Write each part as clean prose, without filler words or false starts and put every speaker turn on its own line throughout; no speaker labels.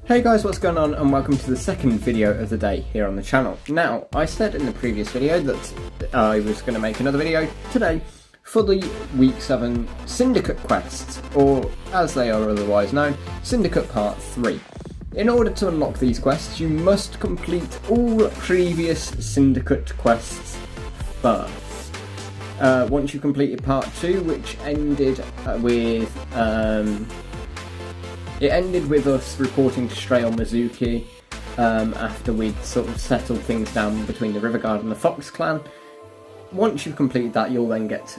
Hey guys, what's going on, and welcome to the second video of the day here on the channel. Now, I said in the previous video that I was going to make another video today for the Week 7 Syndicate quests, or as they are otherwise known, Syndicate Part 3. In order to unlock these quests, you must complete all previous Syndicate quests first. Once you've completed Part 2, which ended with... It ended with us reporting to Stray on Mizuki after we'd sort of settled things down between the River Guard and the Fox Clan. Once you've completed that, you'll then get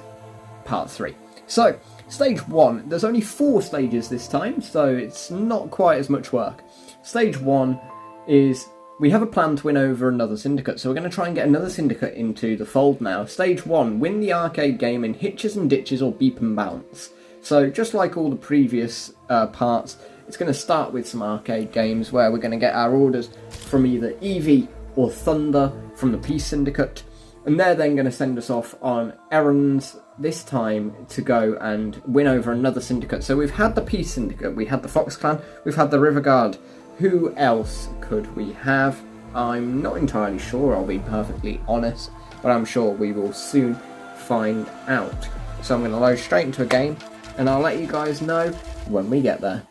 Part 3. So, Stage 1, there's only 4 stages this time, so it's not quite as much work. Stage 1 is, we have a plan to win over another Syndicate, so we're going to try and get another Syndicate into the fold now. Stage 1, win the arcade game in Hitches and Ditches or Beep and Bounce. So, just like all the previous parts, it's going to start with some arcade games where we're going to get our orders from either Eevee or Thunder from the Peace Syndicate, and they're then going to send us off on errands, this time to go and win over another Syndicate. So we've had the Peace Syndicate, we had the Fox Clan, we've had the River Guard. Who else could we have? I'm not entirely sure, I'll be perfectly honest, but I'm sure we will soon find out. So I'm going to load straight into a game, and I'll let you guys know when we get there.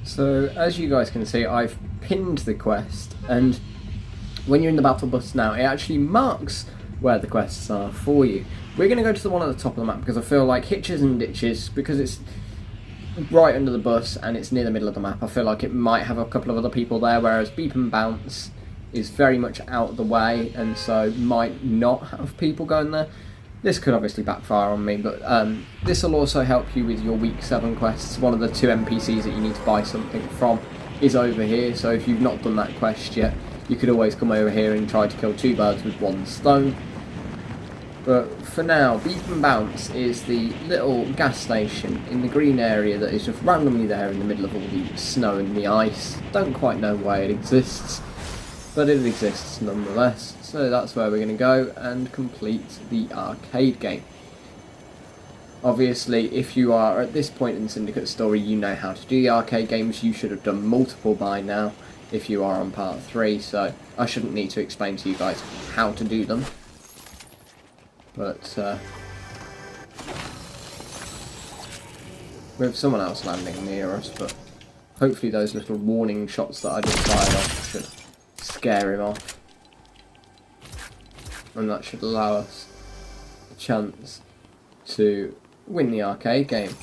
So, as you guys can see, I've pinned the quest, and when you're in the battle bus now, it actually marks where the quests are for you. We're going to go to the one at the top of the map, because I feel like Hitches and Ditches, because it's right under the bus and it's near the middle of the map, I feel like it might have a couple of other people there, whereas Beep and Bounce is very much out of the way, and so might not have people going there. This could obviously backfire on me, but this will also help you with your Week 7 quests. One of the 2 NPCs that you need to buy something from is over here, so if you've not done that quest yet, you could always come over here and try to kill 2 birds with 1 stone. But for now, Beep and Bounce is the little gas station in the green area that is just randomly there in the middle of all the snow and the ice. Don't quite know why it exists, but it exists nonetheless. So that's where we're going to go and complete the arcade game. Obviously, if you are at this point in Syndicate story, you know how to do the arcade games. You should have done multiple by now if you are on part 3, so I shouldn't need to explain to you guys how to do them. But we have someone else landing near us, but hopefully those little warning shots that I just fired off should scare him off. And that should allow us a chance to win the arcade game.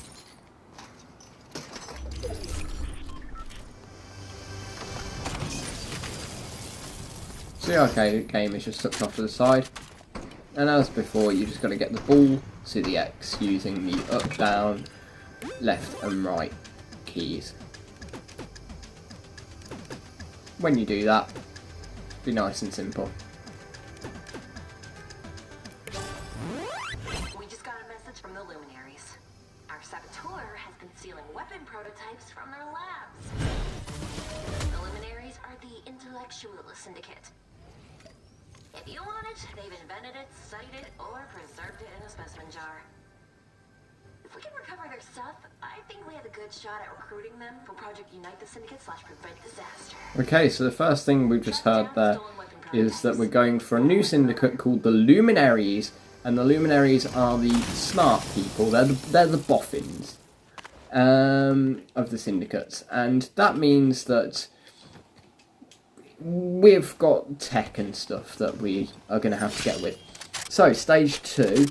So the arcade game is just tucked off to the side, and as before, you just got to get the ball to the X using the up, down, left and right keys. When you do that, be nice and simple.
From the luminaries. Our saboteur has been stealing weapon prototypes from their labs. The luminaries are the intellectual syndicate. If you want it, they've invented it, studied it, or preserved it in a specimen jar. If we can recover their stuff, I think we have a good shot at recruiting them for Project Unite the Syndicate / Prevent Disaster.
Okay, so the first thing we've just heard there is that we're going for a new syndicate called the Luminaries. And the Luminaries are the smart people, they're the boffins of the syndicates. And that means that we've got tech and stuff that we are going to have to get with. So, stage 2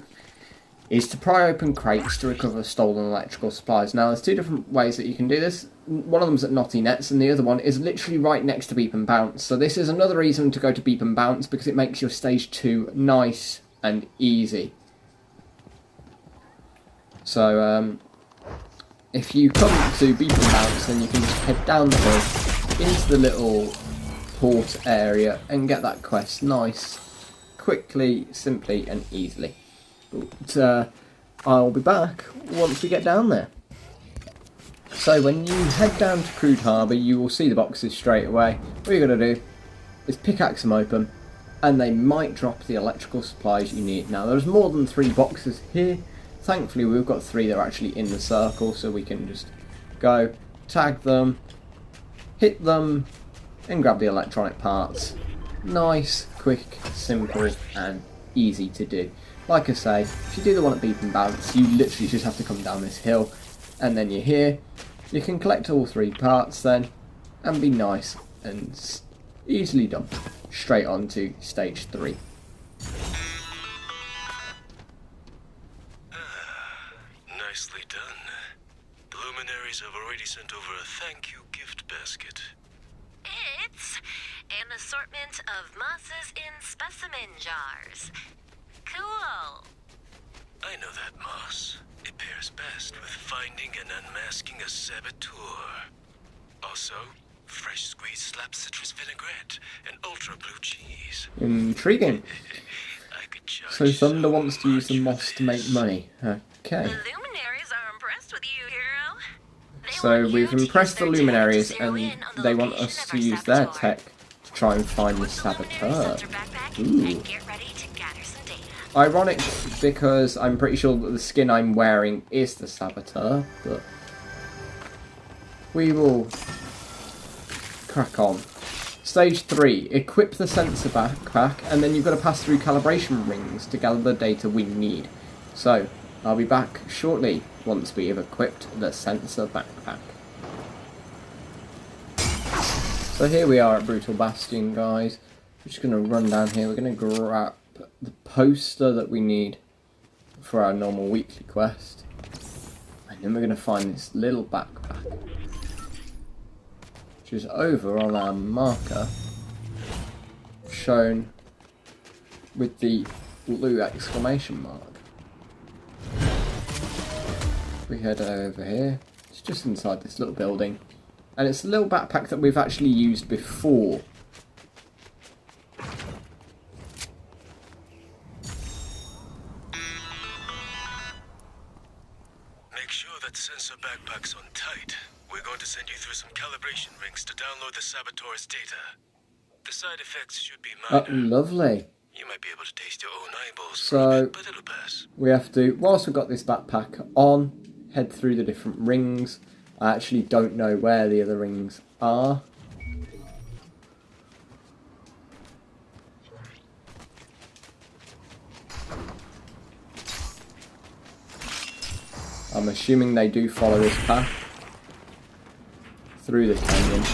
is to pry open crates to recover stolen electrical supplies. Now, there's 2 different ways that you can do this. One of them's at Knotty Nets, and the other one is literally right next to Beep and Bounce. So this is another reason to go to Beep and Bounce, because it makes your stage 2 nice and easy. So if you come to Beep and Bounce, then you can just head down the hill into the little port area and get that quest nice, quickly, simply and easily. But I'll be back once we get down there. So when you head down to Crude Harbour, you will see the boxes straight away. What you're going to do is pickaxe them open, and they might drop the electrical supplies you need. Now, there's more than 3 boxes here. Thankfully, we've got 3 that are actually in the circle, so we can just go, tag them, hit them, and grab the electronic parts. Nice, quick, simple, and easy to do. Like I say, if you do the one at Beep and Bounce, you literally just have to come down this hill, and then you're here. You can collect all 3 parts then, and be nice and easily done. Straight on to stage 3.
Nicely done. The luminaries have already sent over a thank you gift basket.
It's an assortment of mosses in specimen jars. Cool.
I know that moss. It pairs best with finding and unmasking a saboteur. Also, fresh squeezed slab citrus vinaigrette and ultra blue cheese.
Intriguing.
I could charge
So Thunder wants to use the
much
moss
for
to make
this.
money. Okay.
The luminaries are impressed with you, hero. They
So
want
we've
you to
impressed the
use their
luminaries,
tech to zero
and
in on the
they want
location
us
of
to
our
use their
saboteur.
tech to try and find the
Put the luminary
saboteur.
sensor backpack
Ooh.
and get ready to gather some data.
Ironic, because I'm pretty sure that the skin I'm wearing is the saboteur, but we will crack on. Stage 3, equip the sensor backpack, and then you've got to pass through calibration rings to gather the data we need. So, I'll be back shortly once we have equipped the sensor backpack. So here we are at Brutal Bastion, guys. We're just going to run down here. We're going to grab the poster that we need for our normal weekly quest. And then we're going to find this little backpack, which is over on our marker, shown with the blue exclamation mark. We head over here. It's just inside this little building. And it's a little backpack that we've actually used before.
Make sure that sensor backpack's on tight. We're going to send you through some calibration rings to download the saboteur's data. The side effects should be minor.
Lovely.
You might be able to taste your own eyeballs for
So-
a bit, but it'll pass.
We have to, whilst we've got this backpack on, head through the different rings. I actually don't know where the other rings are. I'm assuming they do follow this path through the canyon.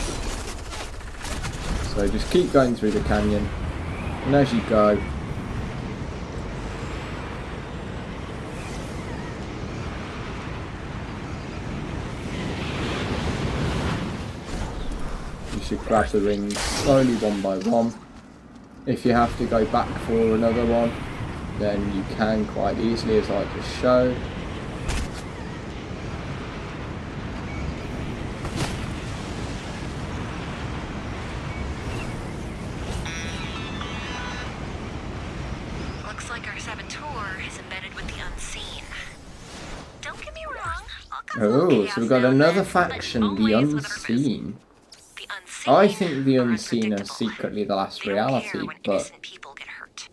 So just keep going through the canyon, and as you go, you should grab the rings slowly one by one. If you have to go back for another one, then you can quite easily, as I just showed.
Looks like our saboteur is embedded with the unseen. Don't get me wrong. I'll cut some
Oh,
chaos
so we've got
now and
another
then, but
faction, the
always with a purpose.
Unseen.
The unseen
I think the
are
Unseen are
unpredictable.
secretly the last
They don't care
reality,
when
but
innocent people get hurt.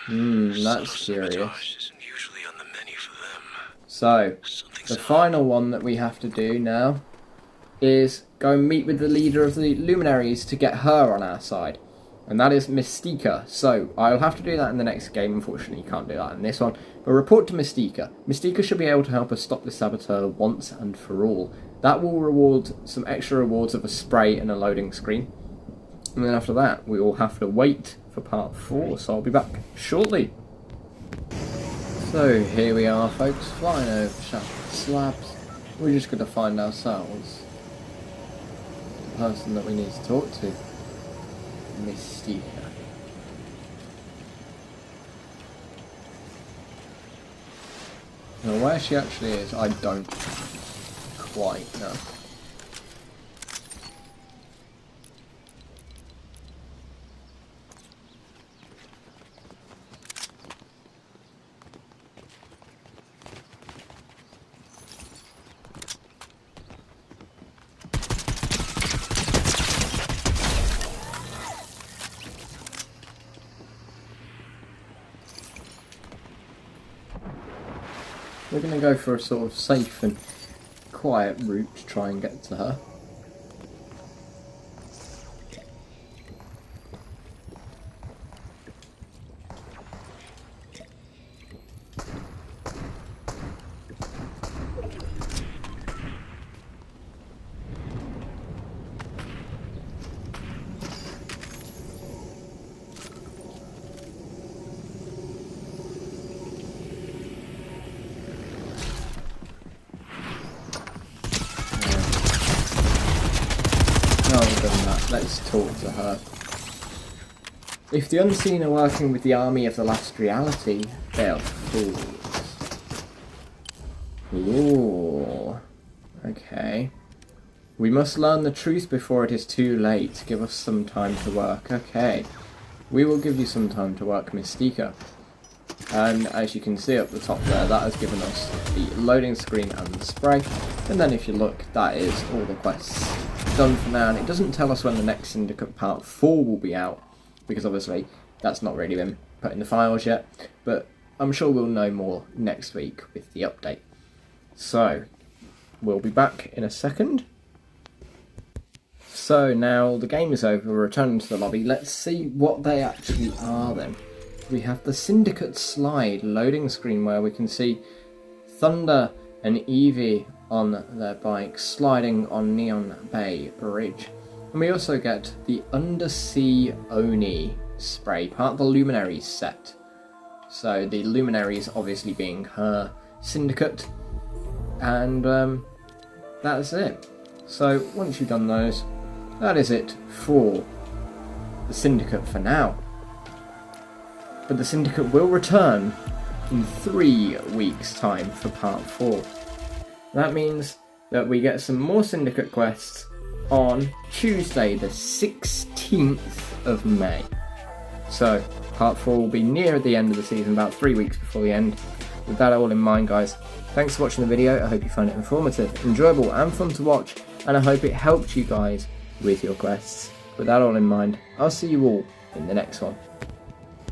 that's curious.
Self-sabotage isn't usually on the menu for them.
So,
Something's
the
up.
final one that we have to do now is go and meet with the leader of the Luminaries to get her on our side. And that is Mystica. So, I'll have to do that in the next game. Unfortunately, you can't do that in this one. But report to Mystica. Mystica should be able to help us stop the saboteur once and for all. That will reward some extra rewards of a spray and a loading screen. And then after that, we will have to wait for part 4. So I'll be back shortly. So, here we are, folks. Flying over shattered slabs. We're just going to find ourselves the person that we need to talk to. Mystica. Now, where she actually is, I don't quite know. We're going to go for a sort of safe and quiet route to try and get to her. now we've done that, let's talk to her. If the Unseen are working with the army of the last reality, they are fools. Ooh. Okay. We must learn the truth before it is too late. Give us some time to work. Okay. We will give you some time to work, Mystica. And as you can see up the top there, that has given us the loading screen and the spray. And then if you look, that is all the quests done for now. And it doesn't tell us when the next Syndicate Part 4 will be out, because obviously that's not really been put in the files yet. But I'm sure we'll know more next week with the update. So, we'll be back in a second. So now the game is over, we're returning to the lobby. Let's see what they actually are then. We have the Syndicate Slide loading screen where we can see Thunder and Evie on their bikes sliding on Neon Bay Bridge. And we also get the Undersea Oni spray, part of the Luminaries set. So the Luminaries obviously being her syndicate. And that's it. So once you've done those, that is it for the Syndicate for now. But the Syndicate will return in 3 weeks' time for Part 4. That means that we get some more Syndicate quests on Tuesday the 16th of May. So Part 4 will be near the end of the season, about 3 weeks before the end. With that all in mind, guys, thanks for watching the video. I hope you found it informative, enjoyable and fun to watch, and I hope it helped you guys with your quests. With that all in mind, I'll see you all in the next one.